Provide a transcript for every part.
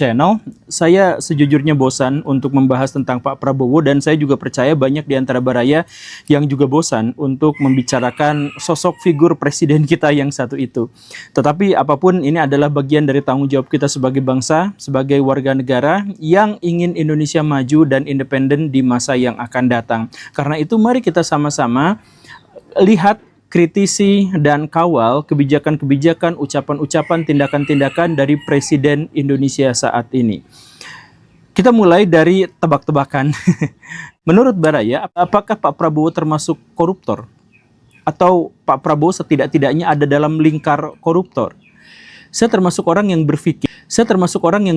Channel, saya sejujurnya bosan untuk membahas tentang Pak Prabowo dan saya juga percaya banyak di antara baraya yang juga bosan untuk membicarakan sosok figur presiden kita yang satu itu. Tetapi apapun ini adalah bagian dari tanggung jawab kita sebagai bangsa, sebagai warga negara yang ingin Indonesia maju dan independen di masa yang akan datang. Karena itu mari kita sama-sama lihat, kritisi, dan kawal kebijakan-kebijakan, ucapan-ucapan, tindakan-tindakan dari Presiden Indonesia saat ini. Kita mulai dari tebak-tebakan. Menurut baraya, apakah Pak Prabowo termasuk koruptor? Atau Pak Prabowo setidak-tidaknya ada dalam lingkar koruptor? Saya termasuk orang yang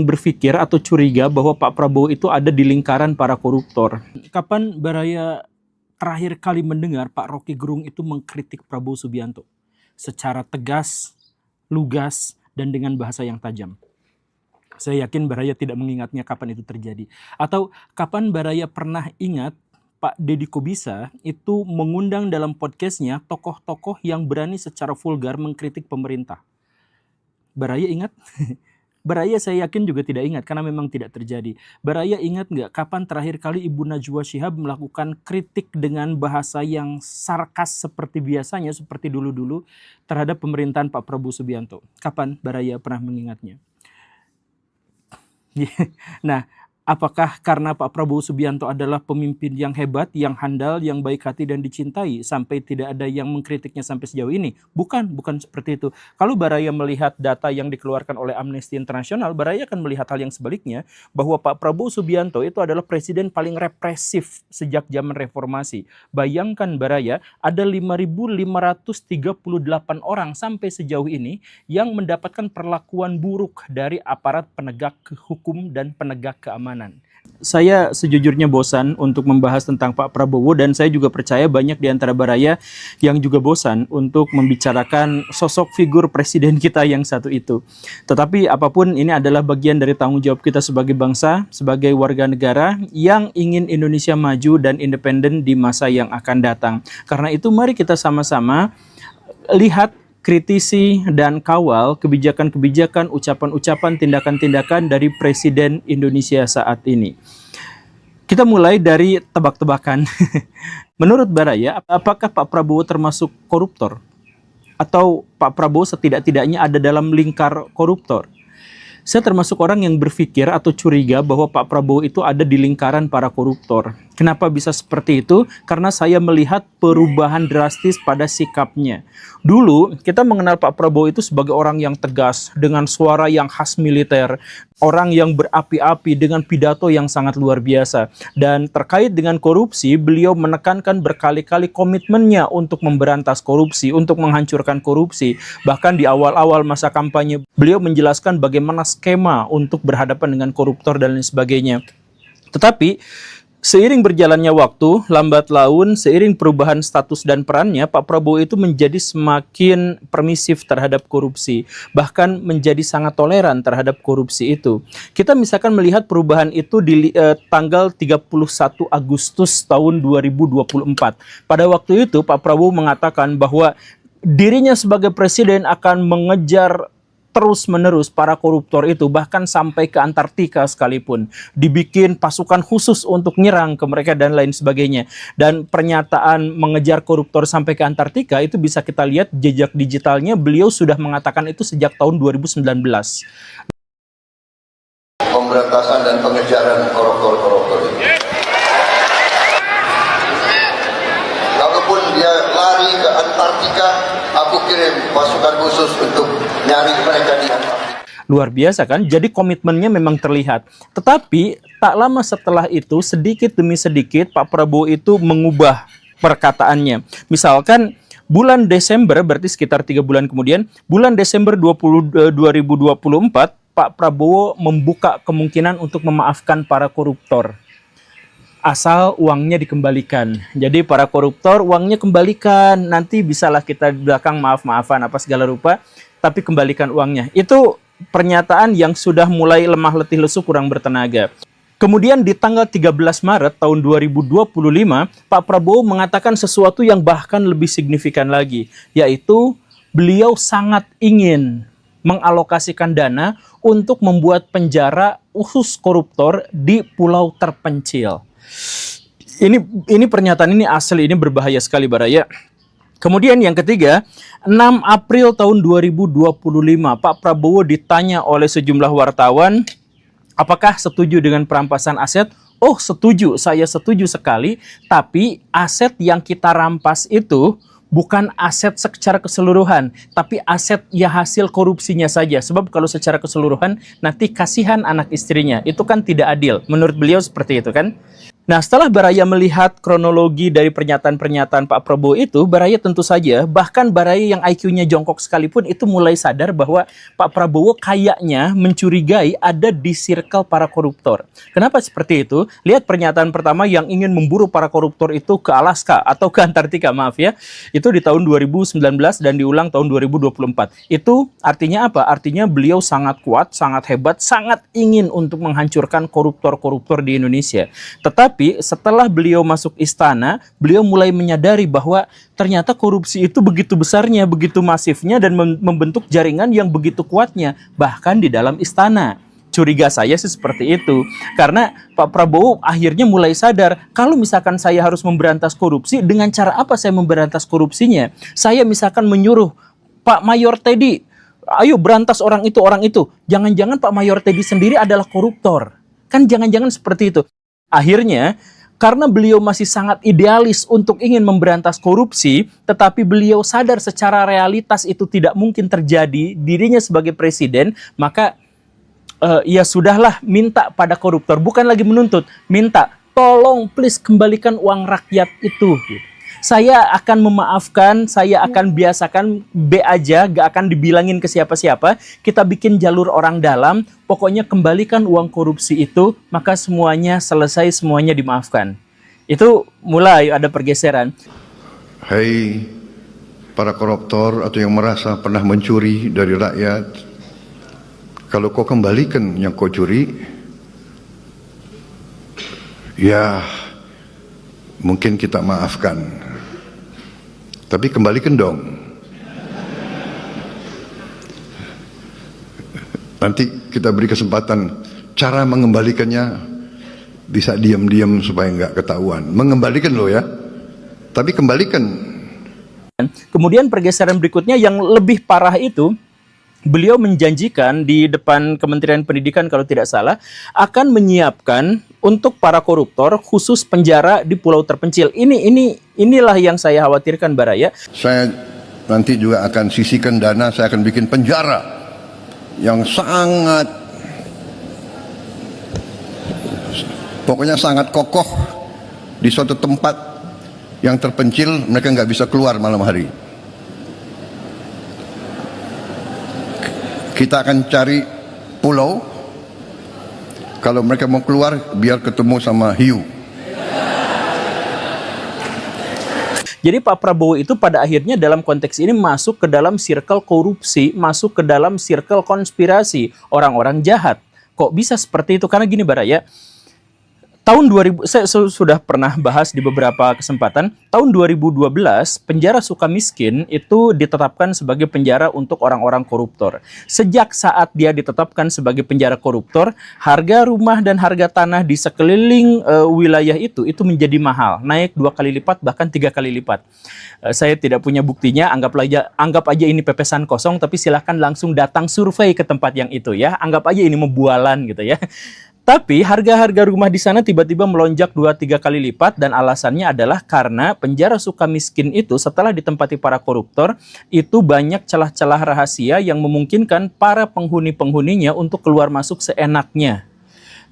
berpikir atau curiga bahwa Pak Prabowo itu ada di lingkaran para koruptor. Kapan baraya terakhir kali mendengar Pak Rocky Gerung itu mengkritik Prabowo Subianto secara tegas, lugas, dan dengan bahasa yang tajam? Saya yakin baraya tidak mengingatnya kapan itu terjadi. Atau kapan baraya pernah ingat Pak Deddy Kobisa itu mengundang dalam podcastnya tokoh-tokoh yang berani secara vulgar mengkritik pemerintah? Baraya ingat? Baraya saya yakin juga tidak ingat karena memang tidak terjadi. Baraya ingat nggak kapan terakhir kali Ibu Najwa Shihab melakukan kritik dengan bahasa yang sarkas seperti biasanya, seperti dulu-dulu terhadap pemerintahan Pak Prabowo Subianto? Kapan baraya pernah mengingatnya? Nah, apakah karena Pak Prabowo Subianto adalah pemimpin yang hebat, yang handal, yang baik hati dan dicintai sampai tidak ada yang mengkritiknya sampai sejauh ini? Bukan seperti itu. Kalau baraya melihat data yang dikeluarkan oleh Amnesty International, baraya akan melihat hal yang sebaliknya, bahwa Pak Prabowo Subianto itu adalah presiden paling represif sejak zaman reformasi. Bayangkan baraya, ada 5.538 orang sampai sejauh ini yang mendapatkan perlakuan buruk dari aparat penegak hukum dan penegak keamanan. Saya sejujurnya bosan untuk membahas tentang Pak Prabowo dan saya juga percaya banyak di antara baraya yang juga bosan untuk membicarakan sosok figur presiden kita yang satu itu. Tetapi apapun ini adalah bagian dari tanggung jawab kita sebagai bangsa, sebagai warga negara yang ingin Indonesia maju dan independen di masa yang akan datang. Karena itu mari kita sama-sama lihat, kritisi, dan kawal kebijakan-kebijakan, ucapan-ucapan, tindakan-tindakan dari Presiden Indonesia saat ini. Kita mulai dari tebak-tebakan. Menurut baraya, apakah Pak Prabowo termasuk koruptor? Atau Pak Prabowo setidak-tidaknya ada dalam lingkar koruptor? Saya termasuk orang yang berpikir atau curiga bahwa Pak Prabowo itu ada di lingkaran para koruptor. Kenapa bisa seperti itu? Karena saya melihat perubahan drastis pada sikapnya. Dulu kita mengenal Pak Prabowo itu sebagai orang yang tegas, dengan suara yang khas militer, orang yang berapi-api dengan pidato yang sangat luar biasa. Dan terkait dengan korupsi, beliau menekankan berkali-kali komitmennya untuk memberantas korupsi, untuk menghancurkan korupsi. Bahkan di awal-awal masa kampanye, beliau menjelaskan bagaimana skema untuk berhadapan dengan koruptor dan lain sebagainya. Tetapi seiring berjalannya waktu, lambat laun, seiring perubahan status dan perannya, Pak Prabowo itu menjadi semakin permisif terhadap korupsi, bahkan menjadi sangat toleran terhadap korupsi itu. Kita misalkan melihat perubahan itu di tanggal 31 Agustus tahun 2024. Pada waktu itu Pak Prabowo mengatakan bahwa dirinya sebagai presiden akan mengejar terus-menerus para koruptor itu, bahkan sampai ke Antartika sekalipun. Dibikin pasukan khusus untuk nyerang ke mereka dan lain sebagainya. Dan pernyataan mengejar koruptor sampai ke Antartika itu bisa kita lihat jejak digitalnya, beliau sudah mengatakan itu sejak tahun 2019. Pemberantasan dan pengejaran koruptor-koruptor ini. Kalaupun dia lari ke Antartika, aku kirim pasukan khusus untuk nyari mereka di Antartika. Luar biasa kan? Jadi komitmennya memang terlihat. Tetapi tak lama setelah itu, sedikit demi sedikit Pak Prabowo itu mengubah perkataannya. Misalkan bulan Desember, berarti sekitar 3 bulan kemudian, bulan Desember 2024, Pak Prabowo membuka kemungkinan untuk memaafkan para koruptor, asal uangnya dikembalikan. Jadi para koruptor uangnya kembalikan, nanti bisalah kita di belakang maaf-maafan apa segala rupa, tapi kembalikan uangnya. Itu pernyataan yang sudah mulai lemah letih lesu, kurang bertenaga. Kemudian di tanggal 13 Maret tahun 2025, Pak Prabowo mengatakan sesuatu yang bahkan lebih signifikan lagi, yaitu beliau sangat ingin mengalokasikan dana untuk membuat penjara khusus koruptor di pulau terpencil. Ini pernyataan ini asli, ini berbahaya sekali Baraya. Kemudian yang ketiga, 6 April tahun 2025, Pak Prabowo ditanya oleh sejumlah wartawan, apakah setuju dengan perampasan aset? Oh setuju, saya setuju sekali, tapi aset yang kita rampas itu bukan aset secara keseluruhan, tapi aset ya hasil korupsinya saja. Sebab kalau secara keseluruhan, nanti kasihan anak istrinya. Itu kan tidak adil. Menurut beliau seperti itu kan? Nah, setelah Baraya melihat kronologi dari pernyataan-pernyataan Pak Prabowo itu, Baraya tentu saja, bahkan Baraya yang IQ-nya jongkok sekalipun, itu mulai sadar bahwa Pak Prabowo kayaknya mencurigai ada di circle para koruptor. Kenapa seperti itu? Lihat pernyataan pertama, yang ingin memburu para koruptor itu ke Alaska atau ke Antartika, maaf ya. Itu di tahun 2019 dan diulang tahun 2024. Itu artinya apa? Artinya beliau sangat kuat, sangat hebat, sangat ingin untuk menghancurkan koruptor-koruptor di Indonesia. Tetapi setelah beliau masuk istana, beliau mulai menyadari bahwa ternyata korupsi itu begitu besarnya, begitu masifnya, dan membentuk jaringan yang begitu kuatnya, bahkan di dalam istana. Curiga saya sih seperti itu. Karena Pak Prabowo akhirnya mulai sadar, kalau misalkan saya harus memberantas korupsi, dengan cara apa saya memberantas korupsinya? Saya misalkan menyuruh Pak Mayor Teddy, ayo berantas orang itu. Jangan-jangan Pak Mayor Teddy sendiri adalah koruptor. Kan jangan-jangan seperti itu. Akhirnya, karena beliau masih sangat idealis untuk ingin memberantas korupsi, tetapi beliau sadar secara realitas itu tidak mungkin terjadi, dirinya sebagai presiden, maka ya sudahlah, minta pada koruptor, bukan lagi menuntut, minta, tolong please kembalikan uang rakyat itu. Saya akan memaafkan, saya akan biasakan B aja, gak akan dibilangin ke siapa-siapa. Kita bikin jalur orang dalam, pokoknya kembalikan uang korupsi itu, maka semuanya selesai, semuanya dimaafkan. Itu mulai ada pergeseran. Hai para koruptor atau yang merasa pernah mencuri dari rakyat, kalau kau kembalikan yang kau curi, ya mungkin kita maafkan. Tapi kembalikan dong. Nanti kita beri kesempatan. Cara mengembalikannya bisa diam-diam supaya nggak ketahuan. Mengembalikan loh ya. Tapi kembalikan. Kemudian pergeseran berikutnya yang lebih parah itu, beliau menjanjikan di depan Kementerian Pendidikan kalau tidak salah, akan menyiapkan untuk para koruptor khusus penjara di pulau terpencil. Inilah yang saya khawatirkan Baraya. Saya nanti juga akan sisihkan dana, saya akan bikin penjara yang sangat, pokoknya sangat kokoh di suatu tempat yang terpencil, mereka nggak bisa keluar malam hari. Kita akan cari pulau, kalau mereka mau keluar biar ketemu sama hiu. Jadi Pak Prabowo itu pada akhirnya dalam konteks ini masuk ke dalam circle korupsi, masuk ke dalam circle konspirasi, orang-orang jahat. Kok bisa seperti itu? Karena gini Baraya, tahun 2000, saya sudah pernah bahas di beberapa kesempatan, tahun 2012 penjara Sukamiskin itu ditetapkan sebagai penjara untuk orang-orang koruptor. Sejak saat dia ditetapkan sebagai penjara koruptor, harga rumah dan harga tanah di sekeliling wilayah itu menjadi mahal, naik 2 kali lipat bahkan 3 kali lipat. Saya tidak punya buktinya, anggap aja ini pepesan kosong, tapi silahkan langsung datang survei ke tempat yang itu ya, anggap aja ini membualan gitu ya. Tapi harga-harga rumah di sana tiba-tiba melonjak 2-3 kali lipat, dan alasannya adalah karena penjara Sukamiskin itu setelah ditempati para koruptor, itu banyak celah-celah rahasia yang memungkinkan para penghuni-penghuninya untuk keluar masuk seenaknya.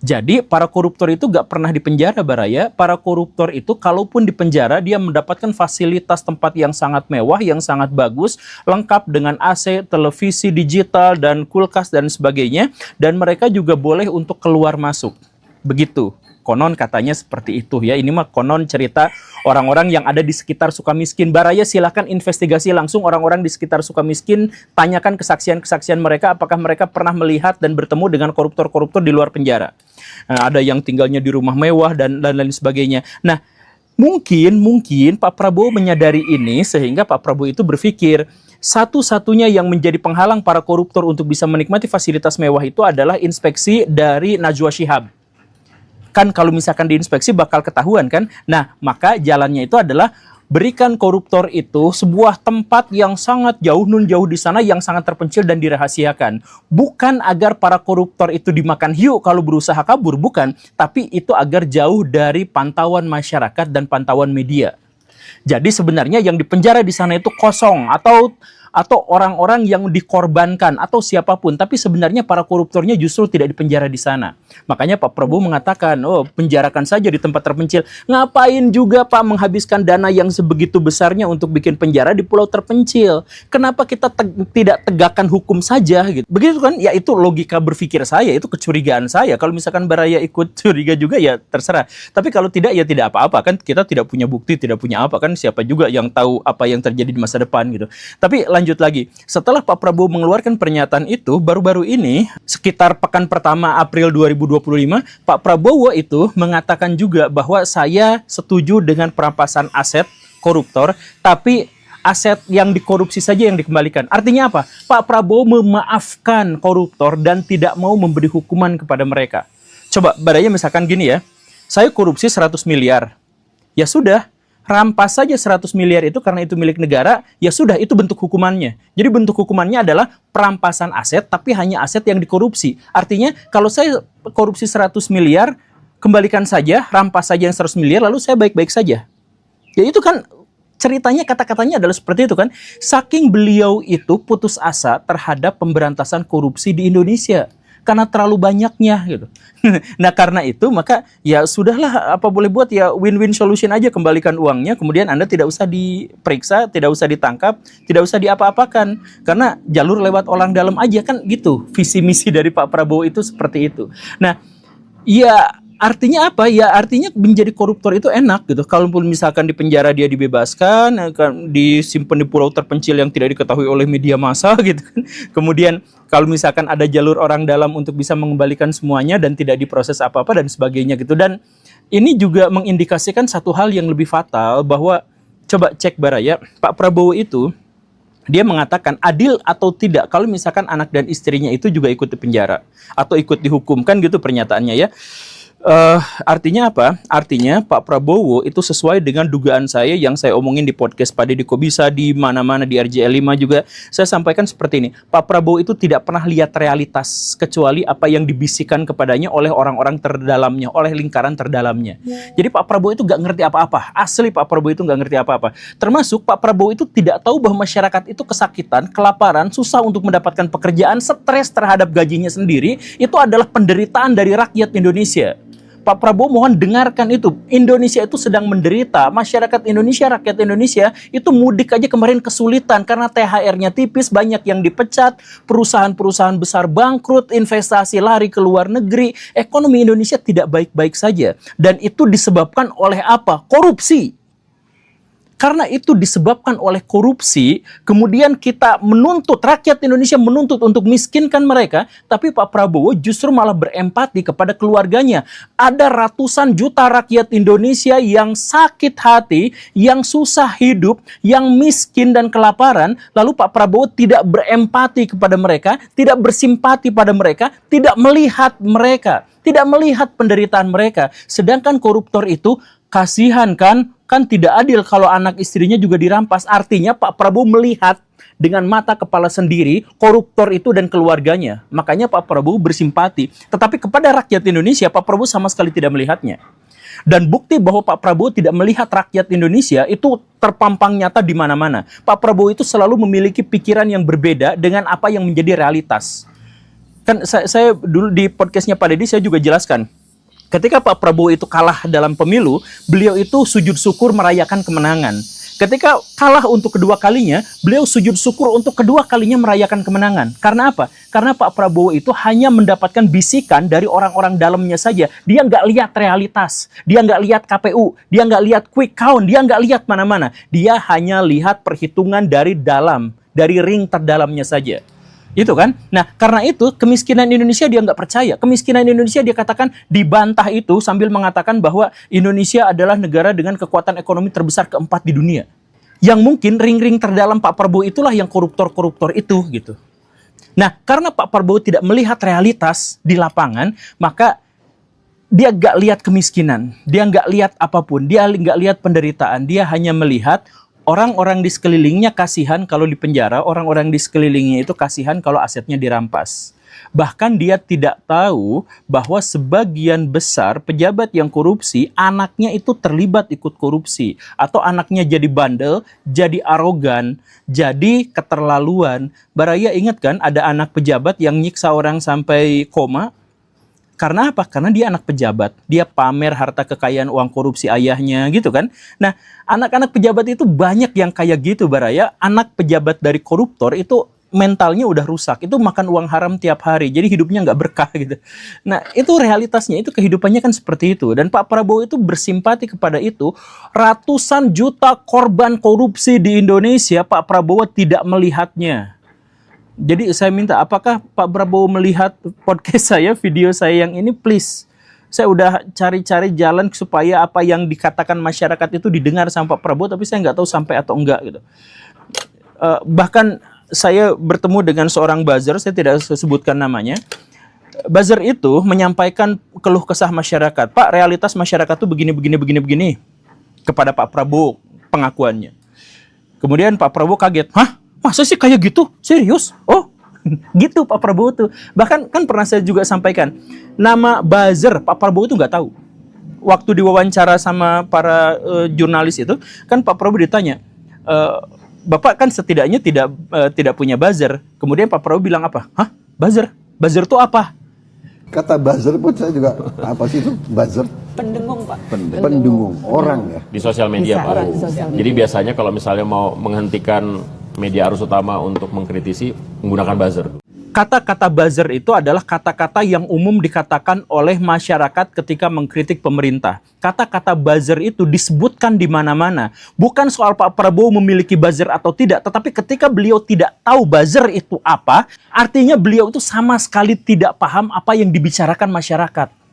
Jadi para koruptor itu gak pernah dipenjara Baraya. Para koruptor itu kalaupun dipenjara, dia mendapatkan fasilitas tempat yang sangat mewah, yang sangat bagus, lengkap dengan AC, televisi digital, dan kulkas dan sebagainya. Dan mereka juga boleh untuk keluar masuk. Begitu. Konon katanya seperti itu ya. Ini mah konon cerita orang-orang yang ada di sekitar Sukamiskin. Baraya silahkan investigasi langsung orang-orang di sekitar Sukamiskin. Tanyakan kesaksian-kesaksian mereka, apakah mereka pernah melihat dan bertemu dengan koruptor-koruptor di luar penjara. Nah, ada yang tinggalnya di rumah mewah dan lain sebagainya. Nah, mungkin Pak Prabowo menyadari ini sehingga Pak Prabowo itu berpikir, satu-satunya yang menjadi penghalang para koruptor untuk bisa menikmati fasilitas mewah itu adalah inspeksi dari Najwa Shihab. Kan kalau misalkan diinspeksi bakal ketahuan kan? Nah, maka jalannya itu adalah berikan koruptor itu sebuah tempat yang sangat jauh, nun jauh di sana, yang sangat terpencil dan dirahasiakan. Bukan agar para koruptor itu dimakan hiu kalau berusaha kabur, bukan. Tapi itu agar jauh dari pantauan masyarakat dan pantauan media. Jadi sebenarnya yang dipenjara di sana itu kosong atau orang-orang yang dikorbankan atau siapapun, tapi sebenarnya para koruptornya justru tidak dipenjara di sana. Makanya Pak Prabowo mengatakan, oh penjarakan saja di tempat terpencil. Ngapain juga Pak menghabiskan dana yang sebegitu besarnya untuk bikin penjara di pulau terpencil? Kenapa kita tidak tegakkan hukum saja gitu? Begitu kan? Ya itu logika berpikir saya, itu kecurigaan saya. Kalau misalkan Baraya ikut curiga juga ya terserah. Tapi kalau tidak ya tidak apa-apa kan, kita tidak punya bukti, tidak punya apa kan, siapa juga yang tahu apa yang terjadi di masa depan gitu. Tapi lanjut lagi, setelah Pak Prabowo mengeluarkan pernyataan itu, baru-baru ini, sekitar pekan pertama April 2025, Pak Prabowo itu mengatakan juga bahwa saya setuju dengan perampasan aset koruptor, tapi aset yang dikorupsi saja yang dikembalikan. Artinya apa? Pak Prabowo memaafkan koruptor dan tidak mau memberi hukuman kepada mereka. Coba, badanya misalkan gini ya, saya korupsi 100 miliar, ya sudah, rampas saja 100 miliar itu karena itu milik negara, ya sudah, itu bentuk hukumannya. Jadi bentuk hukumannya adalah perampasan aset, tapi hanya aset yang dikorupsi. Artinya, kalau saya korupsi 100 miliar, kembalikan saja, rampas saja yang 100 miliar, lalu saya baik-baik saja. Ya itu kan, ceritanya, kata-katanya adalah seperti itu kan. Saking beliau itu putus asa terhadap pemberantasan korupsi di Indonesia. Karena terlalu banyaknya gitu. Nah karena itu maka ya sudahlah, apa boleh buat, ya win-win solution aja, kembalikan uangnya, kemudian Anda tidak usah diperiksa, tidak usah ditangkap, tidak usah diapa-apakan, karena jalur lewat orang dalam aja kan gitu. Visi misi dari Pak Prabowo itu seperti itu. Nah ya artinya apa? Ya artinya menjadi koruptor itu enak gitu. Kalaupun misalkan di penjara dia dibebaskan, disimpan di pulau terpencil yang tidak diketahui oleh media massa gitu kan. Kemudian kalau misalkan ada jalur orang dalam untuk bisa mengembalikan semuanya dan tidak diproses apa-apa dan sebagainya gitu. Dan ini juga mengindikasikan satu hal yang lebih fatal, bahwa coba cek Baraya, Pak Prabowo itu dia mengatakan adil atau tidak kalau misalkan anak dan istrinya itu juga ikut di penjara atau ikut dihukum, kan gitu pernyataannya ya. Artinya apa? Artinya Pak Prabowo itu sesuai dengan dugaan saya yang saya omongin di podcast Pak Deddy Kobisa, di mana-mana di RJL 5 juga saya sampaikan seperti ini. Pak Prabowo itu tidak pernah lihat realitas kecuali apa yang dibisikkan kepadanya oleh orang-orang terdalamnya, oleh lingkaran terdalamnya. Jadi Pak Prabowo itu nggak ngerti apa-apa. Asli Pak Prabowo itu nggak ngerti apa-apa. Termasuk Pak Prabowo itu tidak tahu bahwa masyarakat itu kesakitan, kelaparan, susah untuk mendapatkan pekerjaan, stres terhadap gajinya sendiri. Itu adalah penderitaan dari rakyat Indonesia. Pak Prabowo mohon dengarkan itu. Indonesia itu sedang menderita. Masyarakat Indonesia, rakyat Indonesia itu mudik aja kemarin kesulitan karena THR-nya tipis, banyak yang dipecat, perusahaan-perusahaan besar bangkrut, investasi lari ke luar negeri. Ekonomi Indonesia tidak baik-baik saja. Dan itu disebabkan oleh apa? Korupsi. Karena itu disebabkan oleh korupsi, kemudian kita menuntut, rakyat Indonesia menuntut untuk miskinkan mereka, tapi Pak Prabowo justru malah berempati kepada keluarganya. Ada ratusan juta rakyat Indonesia yang sakit hati, yang susah hidup, yang miskin dan kelaparan, lalu Pak Prabowo tidak berempati kepada mereka, tidak bersimpati pada mereka, tidak melihat mereka, tidak melihat penderitaan mereka. Sedangkan koruptor itu, kasihan kan tidak adil kalau anak istrinya juga dirampas. Artinya Pak Prabowo melihat dengan mata kepala sendiri koruptor itu dan keluarganya. Makanya Pak Prabowo bersimpati. Tetapi kepada rakyat Indonesia, Pak Prabowo sama sekali tidak melihatnya. Dan bukti bahwa Pak Prabowo tidak melihat rakyat Indonesia itu terpampang nyata di mana-mana. Pak Prabowo itu selalu memiliki pikiran yang berbeda dengan apa yang menjadi realitas. Kan saya dulu di podcastnya Pak Deddy saya juga jelaskan. Ketika Pak Prabowo itu kalah dalam pemilu, beliau itu sujud syukur merayakan kemenangan. Ketika kalah untuk kedua kalinya, beliau sujud syukur untuk kedua kalinya merayakan kemenangan. Karena apa? Karena Pak Prabowo itu hanya mendapatkan bisikan dari orang-orang dalamnya saja. Dia nggak lihat realitas, dia nggak lihat KPU, dia nggak lihat quick count, dia nggak lihat mana-mana. Dia hanya lihat perhitungan dari dalam, dari ring terdalamnya saja. Itu kan? Nah, karena itu kemiskinan Indonesia dia nggak percaya. Kemiskinan Indonesia dia katakan dibantah itu sambil mengatakan bahwa Indonesia adalah negara dengan kekuatan ekonomi terbesar keempat di dunia. Yang mungkin ring-ring terdalam Pak Prabowo itulah yang koruptor-koruptor itu gitu. Nah, karena Pak Prabowo tidak melihat realitas di lapangan, maka dia nggak lihat kemiskinan, dia nggak lihat apapun, dia nggak lihat penderitaan, dia hanya melihat orang-orang di sekelilingnya kasihan kalau di penjara, orang-orang di sekelilingnya itu kasihan kalau asetnya dirampas. Bahkan dia tidak tahu bahwa sebagian besar pejabat yang korupsi, anaknya itu terlibat ikut korupsi. Atau anaknya jadi bandel, jadi arogan, jadi keterlaluan. Baraya ingat kan ada anak pejabat yang nyiksa orang sampai koma? Karena apa? Karena dia anak pejabat. Dia pamer harta kekayaan uang korupsi ayahnya gitu kan. Nah, anak-anak pejabat itu banyak yang kayak gitu Baraya. Anak pejabat dari koruptor itu mentalnya udah rusak, itu makan uang haram tiap hari, jadi hidupnya nggak berkah gitu. Nah, itu realitasnya, itu kehidupannya kan seperti itu. Dan Pak Prabowo itu bersimpati kepada itu. Ratusan juta korban korupsi di Indonesia, Pak Prabowo tidak melihatnya. Jadi saya minta, apakah Pak Prabowo melihat podcast saya, video saya yang ini, please. Saya udah cari-cari jalan supaya apa yang dikatakan masyarakat itu didengar sama Pak Prabowo, tapi saya nggak tahu sampai atau enggak gitu. Bahkan saya bertemu dengan seorang buzzer, saya tidak sebutkan namanya. Buzzer itu menyampaikan keluh kesah masyarakat. Pak, realitas masyarakat itu begini kepada Pak Prabowo pengakuannya. Kemudian Pak Prabowo kaget. Hah? Masa sih kayak gitu? Serius? Oh, gitu Pak Prabowo tuh. Bahkan kan pernah saya juga sampaikan, nama buzzer Pak Prabowo itu nggak tahu. Waktu diwawancara sama para jurnalis itu, kan Pak Prabowo ditanya, Bapak kan setidaknya tidak punya buzzer. Kemudian Pak Prabowo bilang apa? Hah? Buzzer? Buzzer itu apa? Kata buzzer pun saya juga, apa sih itu buzzer? Pendengung, Pak. Pendengung orang ya. Di sosial media, Bisa, Pak. di sosial media. Jadi biasanya kalau misalnya mau menghentikan media arus utama untuk mengkritisi, menggunakan buzzer. Kata-kata buzzer itu adalah kata-kata yang umum dikatakan oleh masyarakat ketika mengkritik pemerintah. Kata-kata buzzer itu disebutkan di mana-mana. Bukan soal Pak Prabowo memiliki buzzer atau tidak, tetapi ketika beliau tidak tahu buzzer itu apa, artinya beliau itu sama sekali tidak paham apa yang dibicarakan masyarakat.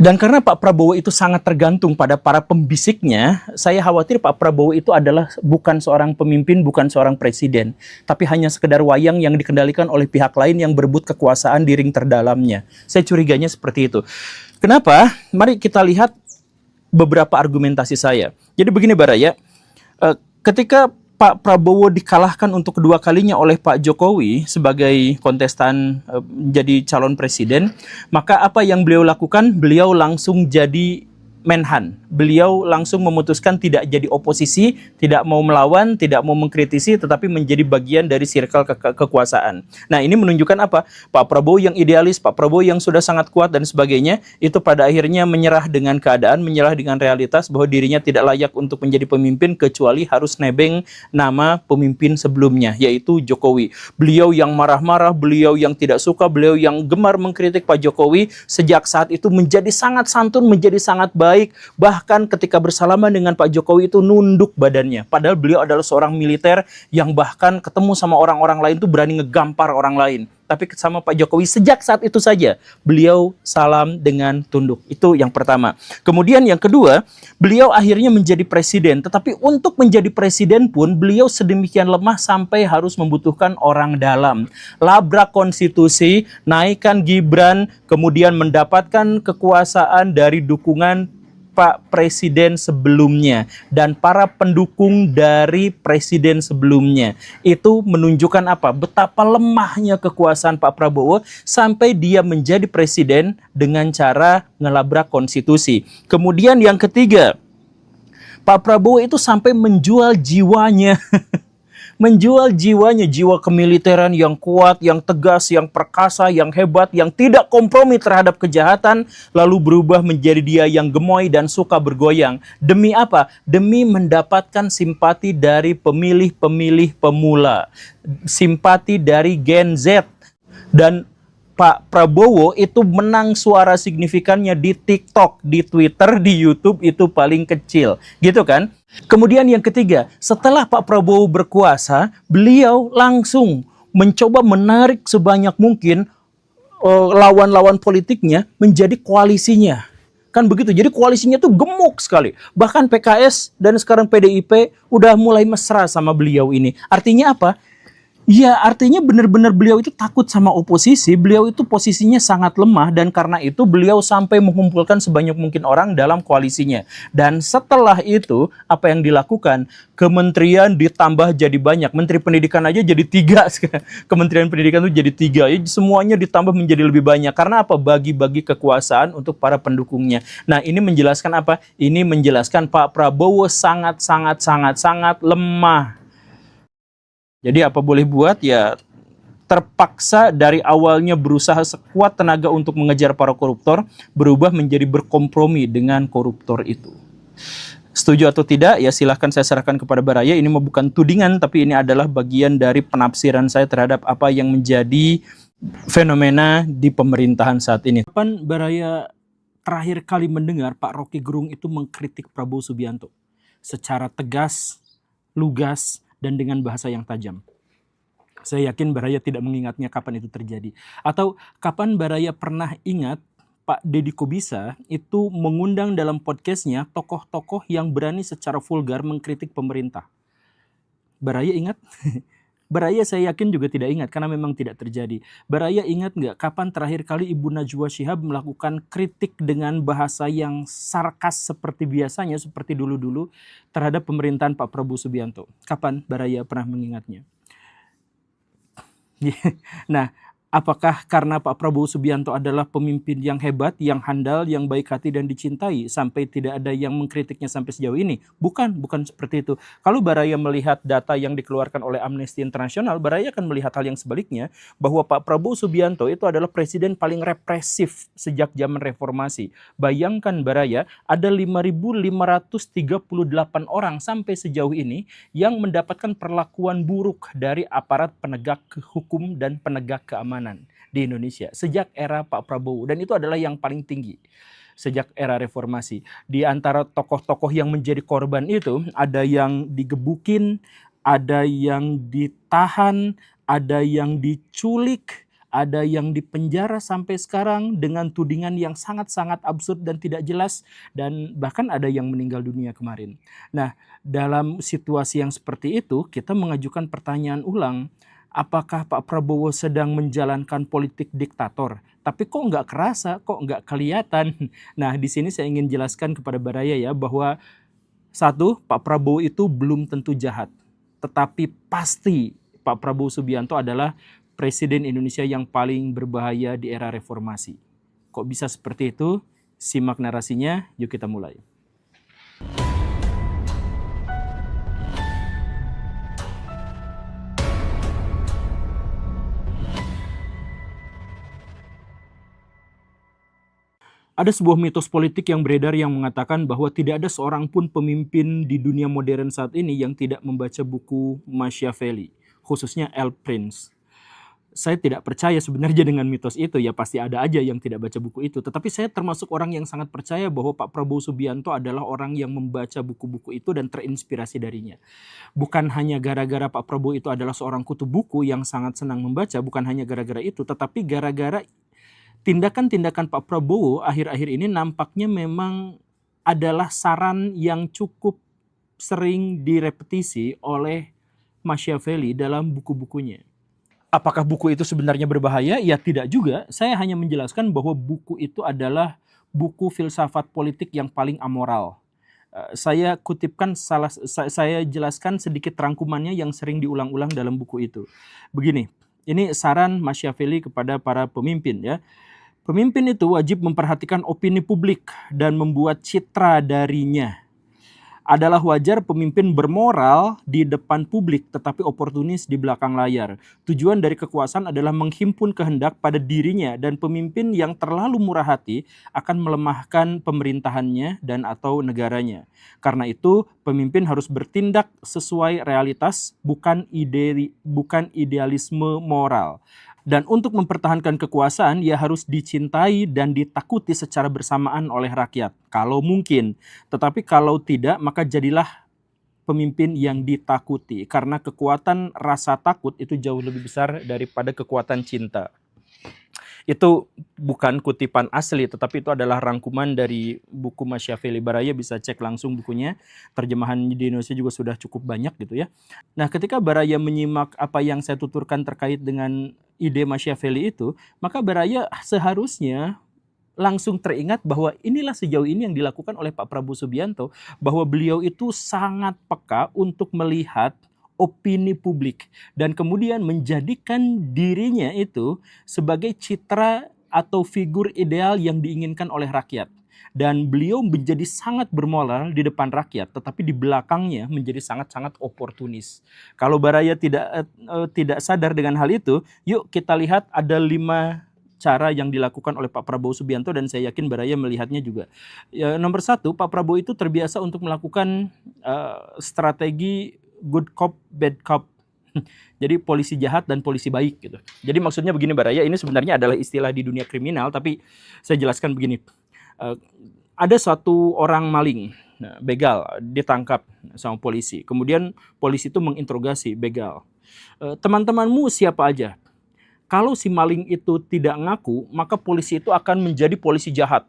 Dan karena Pak Prabowo itu sangat tergantung pada para pembisiknya, saya khawatir Pak Prabowo itu adalah bukan seorang pemimpin, bukan seorang presiden, tapi hanya sekedar wayang yang dikendalikan oleh pihak lain yang berebut kekuasaan di ring terdalamnya. Saya curiganya seperti itu. Kenapa? Mari kita lihat beberapa argumentasi saya. Jadi begini Baraya, ketika Pak Prabowo dikalahkan untuk kedua kalinya oleh Pak Jokowi sebagai kontestan jadi calon presiden, maka apa yang beliau lakukan? Beliau langsung jadi Menhan. Beliau langsung memutuskan tidak jadi oposisi, tidak mau melawan, tidak mau mengkritisi, tetapi menjadi bagian dari circle kekuasaan. Nah, ini menunjukkan apa? Pak Prabowo yang idealis, Pak Prabowo yang sudah sangat kuat dan sebagainya, itu pada akhirnya menyerah dengan keadaan, menyerah dengan realitas bahwa dirinya tidak layak untuk menjadi pemimpin kecuali harus nebeng nama pemimpin sebelumnya, yaitu Jokowi. Beliau yang marah-marah, beliau yang tidak suka, beliau yang gemar mengkritik Pak Jokowi, sejak saat itu menjadi sangat santun, menjadi sangat baik. Bahkan ketika bersalaman dengan Pak Jokowi itu nunduk badannya. Padahal beliau adalah seorang militer yang bahkan ketemu sama orang-orang lain tuh berani ngegampar orang lain. Tapi sama Pak Jokowi sejak saat itu saja beliau salam dengan tunduk. Itu yang pertama. Kemudian yang kedua, beliau akhirnya menjadi presiden. Tetapi untuk menjadi presiden pun beliau sedemikian lemah sampai harus membutuhkan orang dalam. Labrak konstitusi, naikkan Gibran, kemudian mendapatkan kekuasaan dari dukungan Pak Presiden sebelumnya dan para pendukung dari Presiden sebelumnya. Itu menunjukkan apa? Betapa lemahnya kekuasaan Pak Prabowo sampai dia menjadi presiden dengan cara ngelabrak konstitusi. Kemudian yang ketiga, Pak Prabowo itu sampai menjual jiwanya. Menjual jiwanya, jiwa kemiliteran yang kuat, yang tegas, yang perkasa, yang hebat, yang tidak kompromi terhadap kejahatan, lalu berubah menjadi dia yang gemoy dan suka bergoyang. Demi apa? Demi mendapatkan simpati dari pemilih-pemilih pemula, simpati dari Gen Z. Dan Pak Prabowo itu menang suara signifikannya di TikTok, di Twitter, di YouTube itu paling kecil, gitu kan? Kemudian yang ketiga, setelah Pak Prabowo berkuasa, beliau langsung mencoba menarik sebanyak mungkin lawan-lawan politiknya menjadi koalisinya. Kan begitu. Jadi koalisinya tuh gemuk sekali. Bahkan PKS dan sekarang PDIP udah mulai mesra sama beliau ini. Artinya apa? Ya, artinya benar-benar beliau itu takut sama oposisi, beliau itu posisinya sangat lemah dan karena itu beliau sampai mengumpulkan sebanyak mungkin orang dalam koalisinya. Dan setelah itu, apa yang dilakukan? Kementerian ditambah jadi banyak. Menteri Pendidikan aja jadi 3. Kementerian Pendidikan itu jadi 3. Ya, semuanya ditambah menjadi lebih banyak. Karena apa? Bagi-bagi kekuasaan untuk para pendukungnya. Nah, ini menjelaskan apa? Ini menjelaskan Pak Prabowo sangat lemah. Jadi apa boleh buat ya terpaksa dari awalnya berusaha sekuat tenaga untuk mengejar para koruptor berubah menjadi berkompromi dengan koruptor itu. Setuju atau tidak ya silahkan saya serahkan kepada Baraya. Ini bukan tudingan tapi ini adalah bagian dari penafsiran saya terhadap apa yang menjadi fenomena di pemerintahan saat ini. Kapan Baraya terakhir kali mendengar Pak Rocky Gerung itu mengkritik Prabowo Subianto secara tegas, lugas, dan dengan bahasa yang tajam? Saya yakin Baraya tidak mengingatnya kapan itu terjadi. Atau kapan Baraya pernah ingat Pak Deddy Kobisa itu mengundang dalam podcastnya tokoh-tokoh yang berani secara vulgar mengkritik pemerintah? Baraya ingat? Baraya saya yakin juga tidak ingat karena memang tidak terjadi. Baraya ingat nggak kapan terakhir kali Ibu Najwa Shihab melakukan kritik dengan bahasa yang sarkas seperti biasanya, seperti dulu-dulu terhadap pemerintahan Pak Prabowo Subianto? Kapan Baraya pernah mengingatnya? Nah, apakah karena Pak Prabowo Subianto adalah pemimpin yang hebat, yang handal, yang baik hati dan dicintai sampai tidak ada yang mengkritiknya sampai sejauh ini? Bukan seperti itu. Kalau Baraya melihat data yang dikeluarkan oleh Amnesty International, Baraya akan melihat hal yang sebaliknya, bahwa Pak Prabowo Subianto itu adalah presiden paling represif sejak zaman reformasi. Bayangkan Baraya, ada 5.538 orang sampai sejauh ini yang mendapatkan perlakuan buruk dari aparat penegak hukum dan penegak keamanan di Indonesia sejak era Pak Prabowo, dan itu adalah yang paling tinggi sejak era reformasi. Di antara tokoh-tokoh yang menjadi korban itu ada yang digebukin, ada yang ditahan, ada yang diculik, ada yang dipenjara sampai sekarang dengan tudingan yang sangat-sangat absurd dan tidak jelas, dan bahkan ada yang meninggal dunia kemarin. Nah, dalam situasi yang seperti itu kita mengajukan pertanyaan ulang. Apakah Pak Prabowo sedang menjalankan politik diktator? Tapi kok nggak kerasa, kok nggak kelihatan? Nah, di sini saya ingin jelaskan kepada Baraya ya, bahwa satu, Pak Prabowo itu belum tentu jahat. Tetapi pasti Pak Prabowo Subianto adalah Presiden Indonesia yang paling berbahaya di era reformasi. Kok bisa seperti itu? Simak narasinya, yuk kita mulai. Ada sebuah mitos politik yang beredar yang mengatakan bahwa tidak ada seorang pun pemimpin di dunia modern saat ini yang tidak membaca buku Machiavelli, khususnya El Prince. Saya tidak percaya sebenarnya dengan mitos itu, ya pasti ada aja yang tidak baca buku itu. Tetapi saya termasuk orang yang sangat percaya bahwa Pak Prabowo Subianto adalah orang yang membaca buku-buku itu dan terinspirasi darinya. Bukan hanya gara-gara Pak Prabowo itu adalah seorang kutu buku yang sangat senang membaca, bukan hanya gara-gara itu, tetapi gara-gara tindakan-tindakan Pak Prabowo akhir-akhir ini nampaknya memang adalah saran yang cukup sering direpetisi oleh Machiavelli dalam buku-bukunya. Apakah buku itu sebenarnya berbahaya? Ya tidak juga. Saya hanya menjelaskan bahwa buku itu adalah buku filsafat politik yang paling amoral. Saya kutipkan saya jelaskan sedikit rangkumannya yang sering diulang-ulang dalam buku itu. Begini, ini saran Machiavelli kepada para pemimpin ya. Pemimpin itu wajib memperhatikan opini publik dan membuat citra darinya. Adalah wajar pemimpin bermoral di depan publik tetapi oportunis di belakang layar. Tujuan dari kekuasaan adalah menghimpun kehendak pada dirinya, dan pemimpin yang terlalu murah hati akan melemahkan pemerintahannya dan atau negaranya. Karena itu, pemimpin harus bertindak sesuai realitas, bukan idealisme moral. Dan untuk mempertahankan kekuasaan, ia harus dicintai dan ditakuti secara bersamaan oleh rakyat, kalau mungkin. Tetapi kalau tidak, maka jadilah pemimpin yang ditakuti. Karena kekuatan rasa takut itu jauh lebih besar daripada kekuatan cinta. Itu bukan kutipan asli, tetapi itu adalah rangkuman dari buku Machiavelli. Baraya bisa cek langsung bukunya, terjemahan di Indonesia juga sudah cukup banyak gitu ya. Nah, ketika Baraya menyimak apa yang saya tuturkan terkait dengan ide Machiavelli itu, maka Baraya seharusnya langsung teringat bahwa inilah sejauh ini yang dilakukan oleh Pak Prabowo Subianto, bahwa beliau itu sangat peka untuk melihat opini publik dan kemudian menjadikan dirinya itu sebagai citra atau figur ideal yang diinginkan oleh rakyat. Dan beliau menjadi sangat bermoral di depan rakyat, tetapi di belakangnya menjadi sangat-sangat oportunis. Kalau Baraya tidak sadar dengan hal itu, yuk kita lihat ada 5 cara yang dilakukan oleh Pak Prabowo Subianto, dan saya yakin Baraya melihatnya juga. Ya, nomor 1, Pak Prabowo itu terbiasa untuk melakukan strategi good cop, bad cop. Jadi polisi jahat dan polisi baik gitu. Jadi maksudnya begini Baraya, ini sebenarnya adalah istilah di dunia kriminal, tapi saya jelaskan begini. Ada suatu orang maling, begal, ditangkap sama polisi. Kemudian polisi itu menginterogasi begal. Teman-temanmu siapa aja? Kalau si maling itu tidak ngaku, maka polisi itu akan menjadi polisi jahat.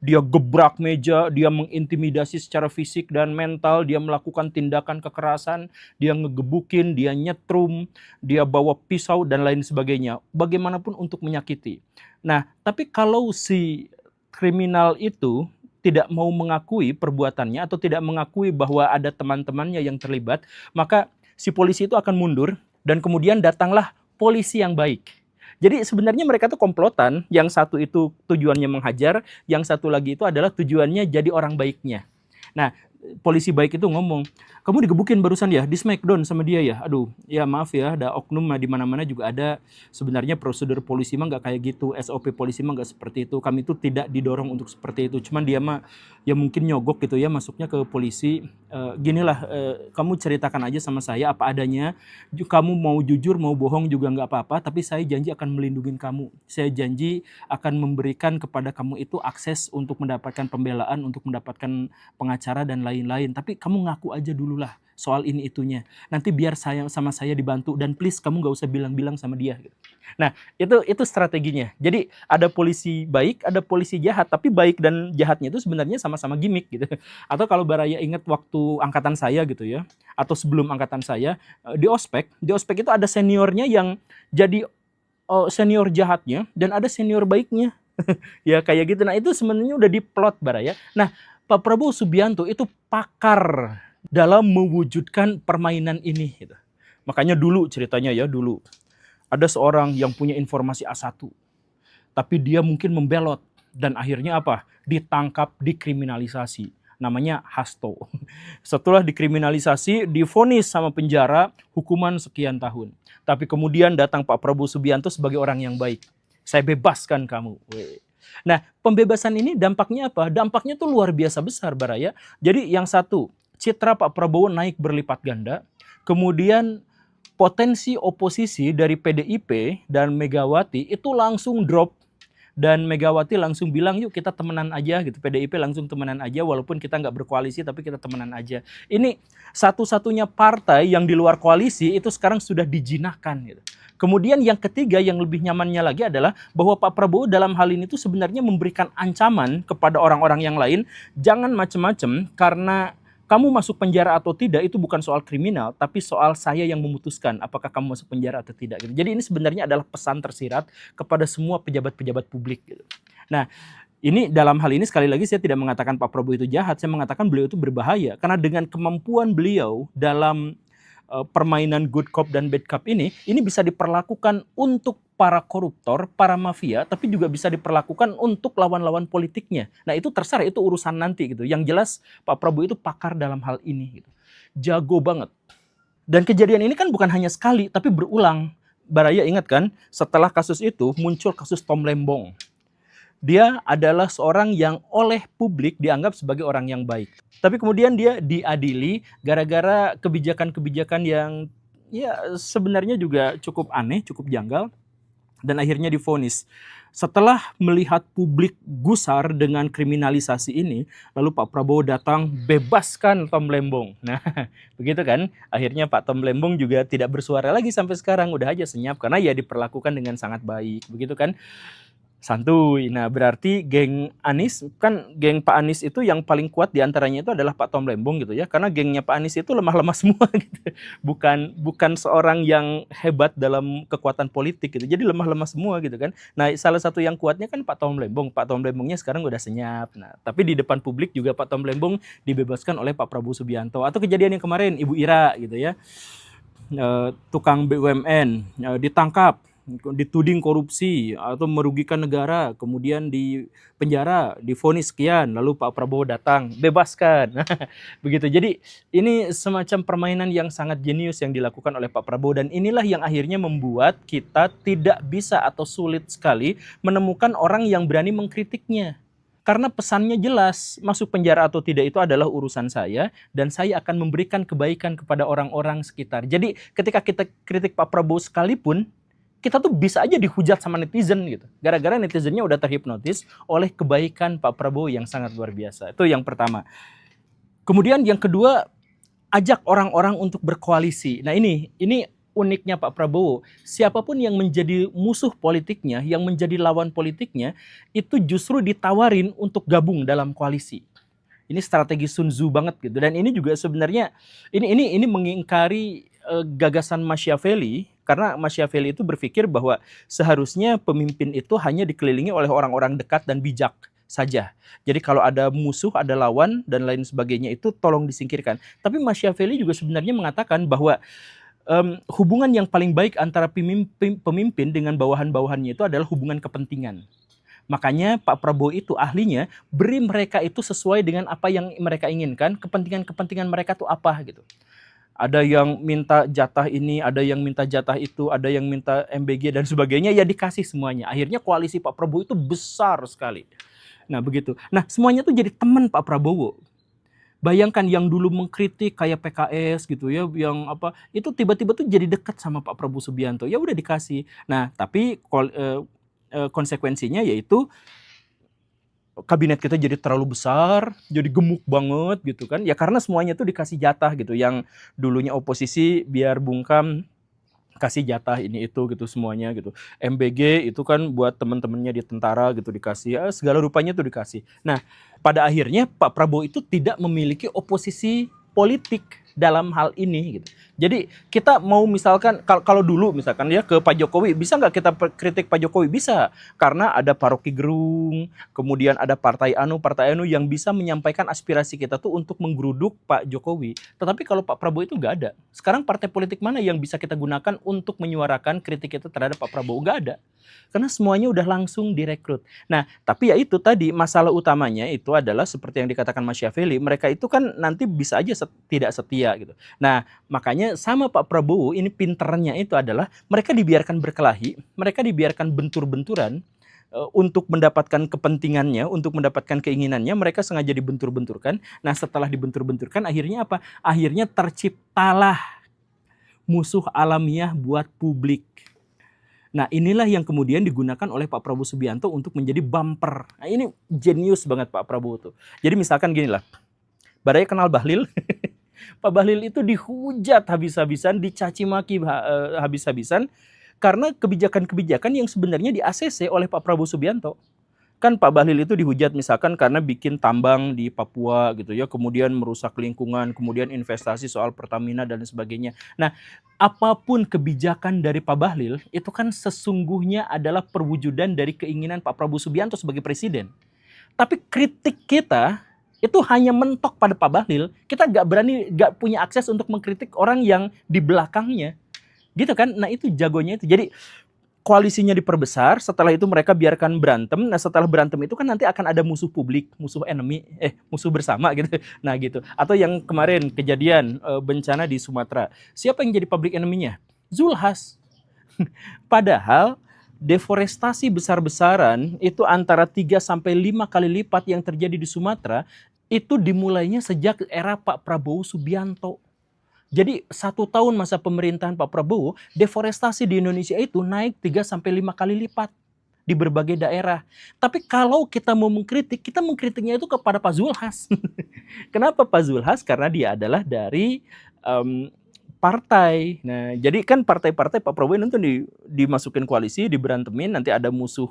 Dia gebrak meja, dia mengintimidasi secara fisik dan mental, dia melakukan tindakan kekerasan, dia ngegebukin, dia nyetrum, dia bawa pisau dan lain sebagainya. Bagaimanapun untuk menyakiti. Nah, tapi kalau si kriminal itu tidak mau mengakui perbuatannya atau tidak mengakui bahwa ada teman-temannya yang terlibat, maka si polisi itu akan mundur dan kemudian datanglah polisi yang baik. Jadi sebenarnya mereka tuh komplotan, yang satu itu tujuannya menghajar, yang satu lagi itu adalah tujuannya jadi orang baiknya. Nah, polisi baik itu ngomong, kamu digebukin barusan ya, di smackdown sama dia ya. Aduh, ya maaf ya, ada oknum di mana-mana juga ada. Sebenarnya prosedur polisi mah nggak kayak gitu, SOP polisi mah nggak seperti itu. Kami tuh tidak didorong untuk seperti itu. Cuman dia mah ya mungkin nyogok gitu ya, masuknya ke polisi. Ginilah, kamu ceritakan aja sama saya apa adanya. Kamu mau jujur, mau bohong juga nggak apa-apa. Tapi saya janji akan melindungi kamu. Saya janji akan memberikan kepada kamu itu akses untuk mendapatkan pembelaan, untuk mendapatkan pengacara dan lain-lain. Tapi kamu ngaku aja dulu lah soal ini itunya. Nanti biar saya sama saya dibantu dan please kamu nggak usah bilang-bilang sama dia. Nah, itu strateginya. Jadi ada polisi baik, ada polisi jahat, tapi baik dan jahatnya itu sebenarnya sama-sama gimmick gitu. Atau kalau Baraya ingat waktu angkatan saya gitu ya, atau sebelum angkatan saya di ospek itu ada seniornya yang jadi senior jahatnya dan ada senior baiknya. Ya kayak gitu. Nah, itu sebenarnya udah diplot Baraya. Nah, Pak Prabowo Subianto itu pakar dalam mewujudkan permainan ini gitu. Makanya dulu ceritanya ya, dulu ada seorang yang punya informasi A1, tapi dia mungkin membelot dan akhirnya apa? Ditangkap, dikriminalisasi. Namanya Hasto. Setelah dikriminalisasi, divonis sama penjara hukuman sekian tahun. Tapi kemudian datang Pak Prabowo Subianto sebagai orang yang baik. Saya bebaskan kamu. Nah, pembebasan ini dampaknya apa? Dampaknya tuh luar biasa besar Baraya. Jadi yang satu, citra Pak Prabowo naik berlipat ganda. Kemudian potensi oposisi dari PDIP dan Megawati itu langsung drop. Dan Megawati langsung bilang yuk kita temenan aja gitu. PDIP langsung temenan aja walaupun kita nggak berkoalisi tapi kita temenan aja. Ini satu-satunya partai yang di luar koalisi itu sekarang sudah dijinakkan gitu. Kemudian yang ketiga yang lebih nyamannya lagi adalah bahwa Pak Prabowo dalam hal ini tuh sebenarnya memberikan ancaman kepada orang-orang yang lain. Jangan macam-macam karena kamu masuk penjara atau tidak itu bukan soal kriminal, tapi soal saya yang memutuskan apakah kamu masuk penjara atau tidak. Gitu. Jadi ini sebenarnya adalah pesan tersirat kepada semua pejabat-pejabat publik. Gitu. Nah, ini dalam hal ini sekali lagi saya tidak mengatakan Pak Prabowo itu jahat, saya mengatakan beliau itu berbahaya. Karena dengan kemampuan beliau dalam permainan good cop dan bad cop ini bisa diperlakukan untuk para koruptor, para mafia, tapi juga bisa diperlakukan untuk lawan-lawan politiknya. Nah itu terserah, itu urusan nanti gitu. Yang jelas Pak Prabowo itu pakar dalam hal ini gitu. Jago banget. Dan kejadian ini kan bukan hanya sekali, tapi berulang. Baraya ingat kan, setelah kasus itu muncul kasus Tom Lembong. Dia adalah seorang yang oleh publik dianggap sebagai orang yang baik. Tapi kemudian dia diadili gara-gara kebijakan-kebijakan yang ya sebenarnya juga cukup aneh, cukup janggal. Dan akhirnya divonis. Setelah melihat publik gusar dengan kriminalisasi ini, lalu Pak Prabowo datang bebaskan Tom Lembong. Nah, begitu kan? Akhirnya Pak Tom Lembong juga tidak bersuara lagi sampai sekarang. Udah aja senyap karena ya diperlakukan dengan sangat baik. Begitu kan? Santuy. Nah, berarti geng Anies, kan geng Pak Anies itu yang paling kuat diantaranya itu adalah Pak Tom Lembong gitu ya. Karena gengnya Pak Anies itu lemah-lemah semua gitu. Bukan seorang yang hebat dalam kekuatan politik gitu. Jadi lemah-lemah semua gitu kan. Nah, salah satu yang kuatnya kan Pak Tom Lembong. Pak Tom Lembongnya sekarang udah senyap. Nah, tapi di depan publik juga Pak Tom Lembong dibebaskan oleh Pak Prabowo Subianto. Atau kejadian yang kemarin Ibu Ira gitu ya. Tukang BUMN ditangkap, dituding korupsi atau merugikan negara, kemudian di penjara, divonis sekian, lalu Pak Prabowo datang, bebaskan. Begitu. Jadi ini semacam permainan yang sangat jenius yang dilakukan oleh Pak Prabowo, dan inilah yang akhirnya membuat kita tidak bisa atau sulit sekali menemukan orang yang berani mengkritiknya. Karena pesannya jelas, masuk penjara atau tidak itu adalah urusan saya, dan saya akan memberikan kebaikan kepada orang-orang sekitar. Jadi ketika kita kritik Pak Prabowo sekalipun, kita tuh bisa aja dihujat sama netizen gitu. Gara-gara netizennya udah terhipnotis oleh kebaikan Pak Prabowo yang sangat luar biasa. Itu yang pertama. Kemudian yang kedua, ajak orang-orang untuk berkoalisi. Nah ini uniknya Pak Prabowo. Siapapun yang menjadi musuh politiknya, yang menjadi lawan politiknya, itu justru ditawarin untuk gabung dalam koalisi. Ini strategi Sun Tzu banget gitu. Dan ini juga sebenarnya ini mengingkari gagasan Machiavelli, karena Machiavelli itu berpikir bahwa seharusnya pemimpin itu hanya dikelilingi oleh orang-orang dekat dan bijak saja. Jadi kalau ada musuh, ada lawan dan lain sebagainya itu tolong disingkirkan. Tapi Machiavelli juga sebenarnya mengatakan bahwa hubungan yang paling baik antara pemimpin dengan bawahan-bawahannya itu adalah hubungan kepentingan. Makanya Pak Prabowo itu ahlinya beri mereka itu sesuai dengan apa yang mereka inginkan, kepentingan-kepentingan mereka tuh apa gitu. Ada yang minta jatah ini, ada yang minta jatah itu, ada yang minta MBG dan sebagainya, ya dikasih semuanya. Akhirnya koalisi Pak Prabowo itu besar sekali. Nah begitu. Nah semuanya tuh jadi teman Pak Prabowo. Bayangkan yang dulu mengkritik kayak PKS gitu ya, yang apa itu tiba-tiba tuh jadi dekat sama Pak Prabowo Subianto. Ya udah dikasih. Nah, tapi konsekuensinya yaitu kabinet kita jadi terlalu besar, jadi gemuk banget gitu kan. Ya karena semuanya tuh dikasih jatah gitu. Yang dulunya oposisi biar bungkam kasih jatah ini itu gitu semuanya gitu. MBG itu kan buat teman-temannya di tentara gitu dikasih, ya, segala rupanya tuh dikasih. Nah, pada akhirnya Pak Prabowo itu tidak memiliki oposisi politik dalam hal ini gitu. Jadi kita mau misalkan kalau dulu misalkan ya ke Pak Jokowi, bisa nggak kita kritik Pak Jokowi? Bisa, karena ada Pak Rocky Gerung, kemudian ada partai anu yang bisa menyampaikan aspirasi kita tuh untuk menggeruduk Pak Jokowi. Tetapi kalau Pak Prabowo itu nggak ada. Sekarang partai politik mana yang bisa kita gunakan untuk menyuarakan kritik kita terhadap Pak Prabowo? Nggak ada. Karena semuanya udah langsung direkrut. Nah, tapi ya itu tadi masalah utamanya itu adalah seperti yang dikatakan Machiavelli, mereka itu kan nanti bisa aja tidak setia gitu. Nah, makanya sama Pak Prabowo ini pinternya itu adalah mereka dibiarkan berkelahi, mereka dibiarkan bentur-benturan untuk mendapatkan kepentingannya, untuk mendapatkan keinginannya, mereka sengaja dibentur-benturkan. Nah, setelah dibentur-benturkan akhirnya apa? Akhirnya terciptalah musuh alamiah buat publik. Nah inilah yang kemudian digunakan oleh Pak Prabowo Subianto untuk menjadi bumper. Nah ini jenius banget Pak Prabowo tuh. Jadi misalkan gini lah, Baraya kenal Bahlil, Pak Bahlil itu dihujat habis-habisan, dicaci maki habis-habisan, karena kebijakan-kebijakan yang sebenarnya di-ACC oleh Pak Prabowo Subianto. Kan Pak Bahlil itu dihujat misalkan karena bikin tambang di Papua gitu ya, kemudian merusak lingkungan, kemudian investasi soal Pertamina dan sebagainya. Nah, apapun kebijakan dari Pak Bahlil itu kan sesungguhnya adalah perwujudan dari keinginan Pak Prabowo Subianto sebagai presiden. Tapi kritik kita itu hanya mentok pada Pak Bahlil, kita nggak punya akses untuk mengkritik orang yang di belakangnya. Gitu kan? Nah, itu jagonya itu. Jadi koalisinya diperbesar, setelah itu mereka biarkan berantem. Nah setelah berantem itu kan nanti akan ada musuh publik, musuh musuh bersama gitu. Nah gitu. Atau yang kemarin kejadian bencana di Sumatera. Siapa yang jadi public enemy-nya? Zulhas. Padahal deforestasi besar-besaran itu antara 3 sampai 5 kali lipat yang terjadi di Sumatera itu dimulainya sejak era Pak Prabowo Subianto. Jadi 1 tahun masa pemerintahan Pak Prabowo, deforestasi di Indonesia itu naik 3-5 kali lipat di berbagai daerah. Tapi kalau kita mau mengkritik, kita mengkritiknya itu kepada Pak Zulhas. Kenapa Pak Zulhas? Karena dia adalah dari partai. Nah, jadi kan partai-partai Pak Prabowo ini tuh dimasukin koalisi, diberantemin, nanti ada musuh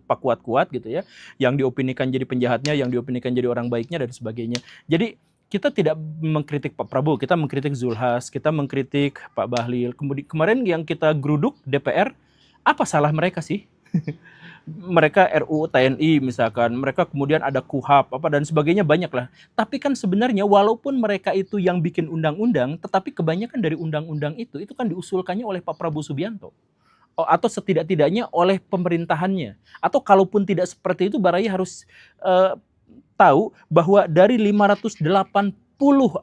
Pak kuat-kuat gitu ya, yang diopinikan jadi penjahatnya, yang diopinikan jadi orang baiknya dan sebagainya. Jadi kita tidak mengkritik Pak Prabowo, kita mengkritik Zulhas, kita mengkritik Pak Bahlil. Kemudian kemarin yang kita geruduk DPR, apa salah mereka sih? Mereka RUU TNI misalkan, mereka kemudian ada KUHAP apa dan sebagainya banyak lah. Tapi kan sebenarnya walaupun mereka itu yang bikin undang-undang, tetapi kebanyakan dari undang-undang itu kan diusulkannya oleh Pak Prabowo Subianto. Atau setidak-tidaknya oleh pemerintahannya. Atau kalaupun tidak seperti itu, Baraya harus tahu bahwa dari 580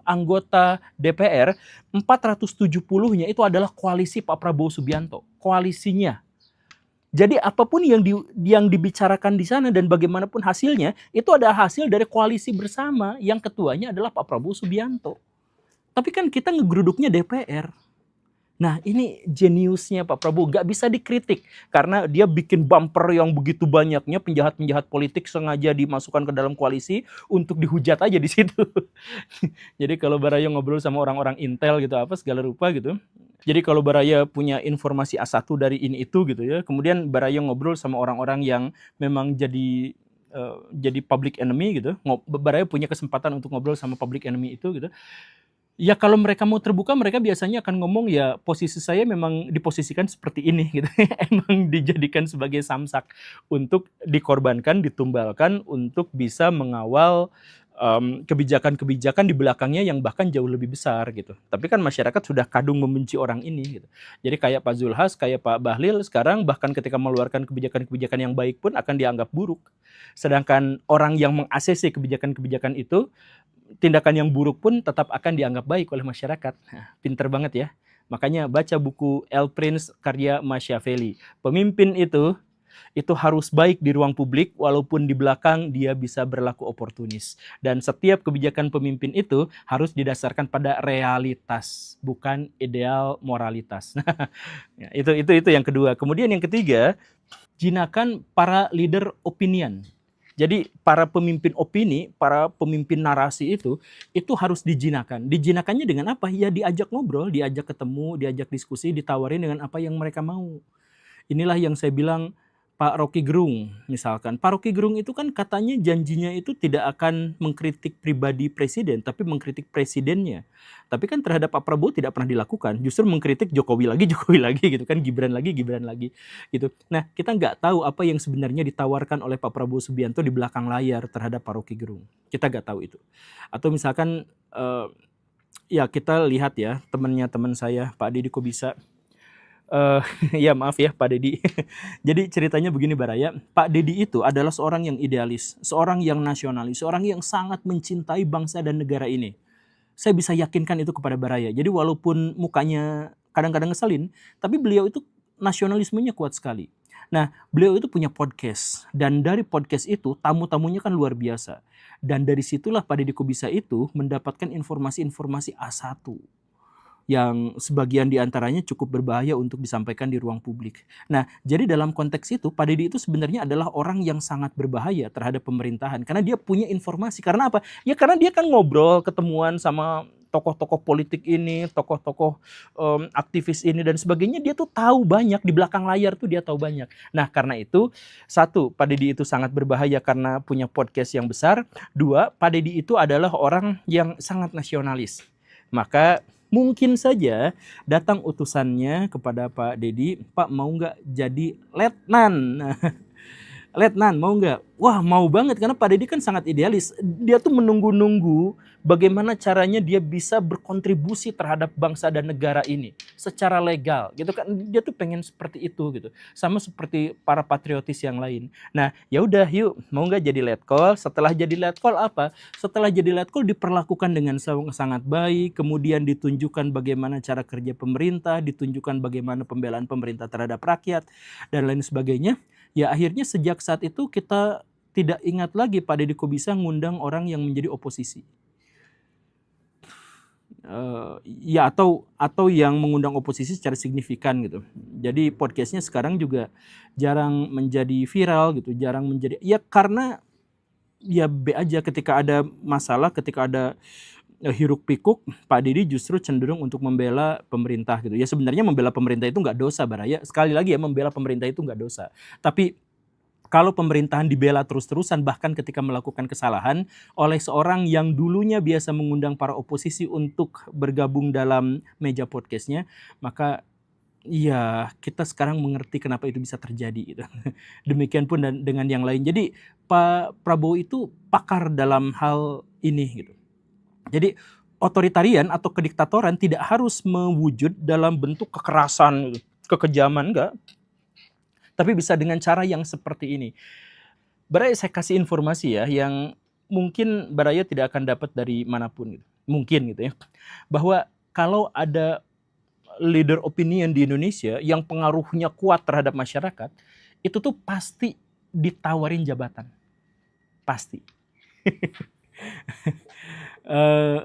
anggota DPR, 470-nya itu adalah koalisi Pak Prabowo Subianto. Koalisinya. Jadi apapun yang dibicarakan di sana dan bagaimanapun hasilnya, itu ada hasil dari koalisi bersama yang ketuanya adalah Pak Prabowo Subianto. Tapi kan kita ngegeruduknya DPR. Nah ini jeniusnya Pak Prabowo, gak bisa dikritik. Karena dia bikin bumper yang begitu banyaknya, penjahat-penjahat politik sengaja dimasukkan ke dalam koalisi untuk dihujat aja di situ. Jadi kalau Baraya ngobrol sama orang-orang Intel gitu, apa segala rupa gitu. Jadi kalau Baraya punya informasi A1 dari ini itu gitu ya, kemudian Baraya ngobrol sama orang-orang yang memang jadi public enemy gitu. Baraya punya kesempatan untuk ngobrol sama public enemy itu gitu. Ya kalau mereka mau terbuka, mereka biasanya akan ngomong ya posisi saya memang diposisikan seperti ini gitu. Emang dijadikan sebagai samsak untuk dikorbankan, ditumbalkan untuk bisa mengawal kebijakan-kebijakan di belakangnya yang bahkan jauh lebih besar gitu. Tapi kan masyarakat sudah kadung membenci orang ini gitu. Jadi kayak Pak Zulhas, kayak Pak Bahlil sekarang bahkan ketika mengeluarkan kebijakan-kebijakan yang baik pun akan dianggap buruk. Sedangkan orang yang meng-ACC kebijakan-kebijakan itu, tindakan yang buruk pun tetap akan dianggap baik oleh masyarakat. Nah, pinter banget ya. Makanya baca buku El Prince karya Machiavelli. Pemimpin itu harus baik di ruang publik walaupun di belakang dia bisa berlaku oportunis. Dan setiap kebijakan pemimpin itu harus didasarkan pada realitas, bukan ideal moralitas. Ya, itu yang kedua. Kemudian yang ketiga, jinakan para leader opinion. Jadi para pemimpin opini, para pemimpin narasi itu harus dijinakan. Dijinakannya dengan apa? Ya diajak ngobrol, diajak ketemu, diajak diskusi, ditawarin dengan apa yang mereka mau. Inilah yang saya bilang Pak Rocky Gerung misalkan. Pak Rocky Gerung itu kan katanya janjinya itu tidak akan mengkritik pribadi presiden, tapi mengkritik presidennya. Tapi kan terhadap Pak Prabowo tidak pernah dilakukan. Justru mengkritik Jokowi lagi gitu kan, Gibran lagi gitu. Nah kita nggak tahu apa yang sebenarnya ditawarkan oleh Pak Prabowo Subianto di belakang layar terhadap Pak Rocky Gerung. Kita nggak tahu itu. Atau misalkan ya kita lihat ya teman saya Pak Deddy Kobisa. Ya maaf ya Pak Deddy. Jadi ceritanya begini Baraya, Pak Deddy itu adalah seorang yang idealis, seorang yang nasionalis, seorang yang sangat mencintai bangsa dan negara ini. Saya bisa yakinkan itu kepada Baraya. Jadi walaupun mukanya kadang-kadang ngeselin, tapi beliau itu nasionalismenya kuat sekali. Nah, beliau itu punya podcast dan dari podcast itu tamu-tamunya kan luar biasa. Dan dari situlah Pak Deddy Kobisa itu mendapatkan informasi-informasi A1. Yang sebagian diantaranya cukup berbahaya untuk disampaikan di ruang publik. Nah, jadi dalam konteks itu, Pak Deddy itu sebenarnya adalah orang yang sangat berbahaya terhadap pemerintahan. Karena dia punya informasi. Karena apa? Ya karena dia kan ngobrol, ketemuan sama tokoh-tokoh politik ini, tokoh-tokoh aktivis ini dan sebagainya. Dia tuh tahu banyak, di belakang layar tuh dia tahu banyak. Nah, karena itu, satu, Pak Deddy itu sangat berbahaya karena punya podcast yang besar. Dua, Pak Deddy itu adalah orang yang sangat nasionalis. Maka mungkin saja datang utusannya kepada Pak Deddy, Pak mau nggak jadi letnan? Letnan mau nggak? Wah mau banget karena Pak Deddy kan sangat idealis. Dia tuh menunggu-nunggu bagaimana caranya dia bisa berkontribusi terhadap bangsa dan negara ini secara legal gitu kan. Dia tuh pengen seperti itu gitu. Sama seperti para patriotis yang lain. Nah ya udah yuk mau nggak jadi letkol? Setelah jadi letkol apa? Setelah jadi letkol diperlakukan dengan sangat baik. Kemudian ditunjukkan bagaimana cara kerja pemerintah, ditunjukkan bagaimana pembelaan pemerintah terhadap rakyat dan lain sebagainya. Ya akhirnya sejak saat itu kita tidak ingat lagi Pak Deddy Kobisa ngundang orang yang menjadi oposisi. Ya atau yang mengundang oposisi secara signifikan gitu. Jadi podcastnya sekarang juga jarang menjadi viral gitu, jarang menjadi ya karena ya B aja ketika ada masalah, ketika ada hiruk pikuk, Pak Didi justru cenderung untuk membela pemerintah gitu. Ya sebenarnya membela pemerintah itu nggak dosa, Baraya. Sekali lagi ya, membela pemerintah itu nggak dosa. Tapi kalau pemerintahan dibela terus-terusan bahkan ketika melakukan kesalahan oleh seorang yang dulunya biasa mengundang para oposisi untuk bergabung dalam meja podcastnya, maka ya kita sekarang mengerti kenapa itu bisa terjadi gitu. Demikian pun dengan yang lain. Jadi Pak Prabowo itu pakar dalam hal ini gitu. Jadi otoritarian atau kediktatoran tidak harus mewujud dalam bentuk kekerasan, kekejaman, enggak. Tapi bisa dengan cara yang seperti ini. Baraya saya kasih informasi ya, yang mungkin Baraya tidak akan dapat dari manapun gitu. Mungkin gitu ya. Bahwa kalau ada leader opinion di Indonesia yang pengaruhnya kuat terhadap masyarakat, itu tuh pasti ditawarin jabatan. Pasti.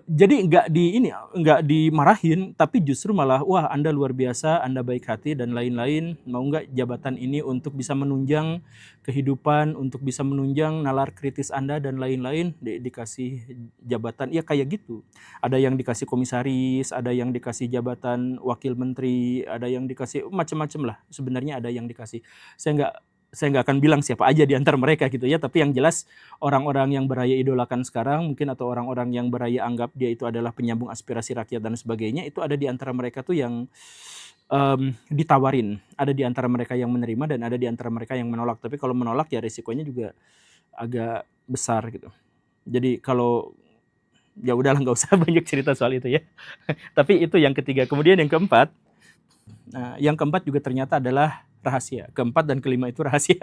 Jadi nggak dimarahin, tapi justru malah wah Anda luar biasa, Anda baik hati dan lain-lain, mau nggak jabatan ini untuk bisa menunjang kehidupan, untuk bisa menunjang nalar kritis Anda dan lain-lain, dikasih jabatan ya kayak gitu. Ada yang dikasih komisaris, ada yang dikasih jabatan wakil menteri, ada yang dikasih macam-macam lah. Sebenarnya ada yang dikasih. Saya nggak akan bilang siapa aja di antara mereka gitu ya, tapi yang jelas orang-orang yang Baraya idolakan sekarang mungkin, atau orang-orang yang Baraya anggap dia itu adalah penyambung aspirasi rakyat dan sebagainya, itu ada di antara mereka tuh yang ditawarin, ada di antara mereka yang menerima dan ada di antara mereka yang menolak. Tapi kalau menolak ya resikonya juga agak besar gitu. Jadi kalau ya udahlah nggak usah banyak cerita soal itu ya. Tapi itu yang ketiga. Kemudian yang keempat, yang keempat juga ternyata adalah rahasia. Keempat dan kelima itu rahasia.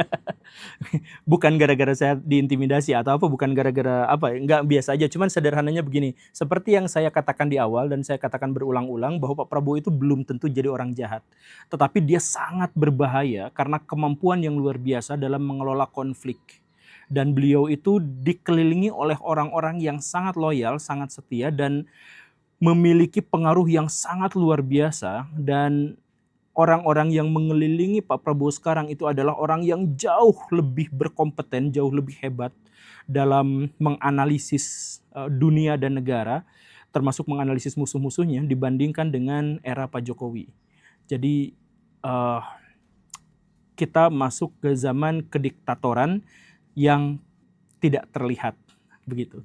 Bukan gara-gara saya diintimidasi atau apa, bukan gara-gara apa, enggak, biasa aja. Cuman sederhananya begini, seperti yang saya katakan di awal dan saya katakan berulang-ulang bahwa Pak Prabowo itu belum tentu jadi orang jahat. Tetapi dia sangat berbahaya karena kemampuan yang luar biasa dalam mengelola konflik. Dan beliau itu dikelilingi oleh orang-orang yang sangat loyal, sangat setia, dan memiliki pengaruh yang sangat luar biasa. Dan orang-orang yang mengelilingi Pak Prabowo sekarang itu adalah orang yang jauh lebih berkompeten, jauh lebih hebat dalam menganalisis dunia dan negara, termasuk menganalisis musuh-musuhnya dibandingkan dengan era Pak Jokowi. Jadi kita masuk ke zaman kediktatoran yang tidak terlihat begitu.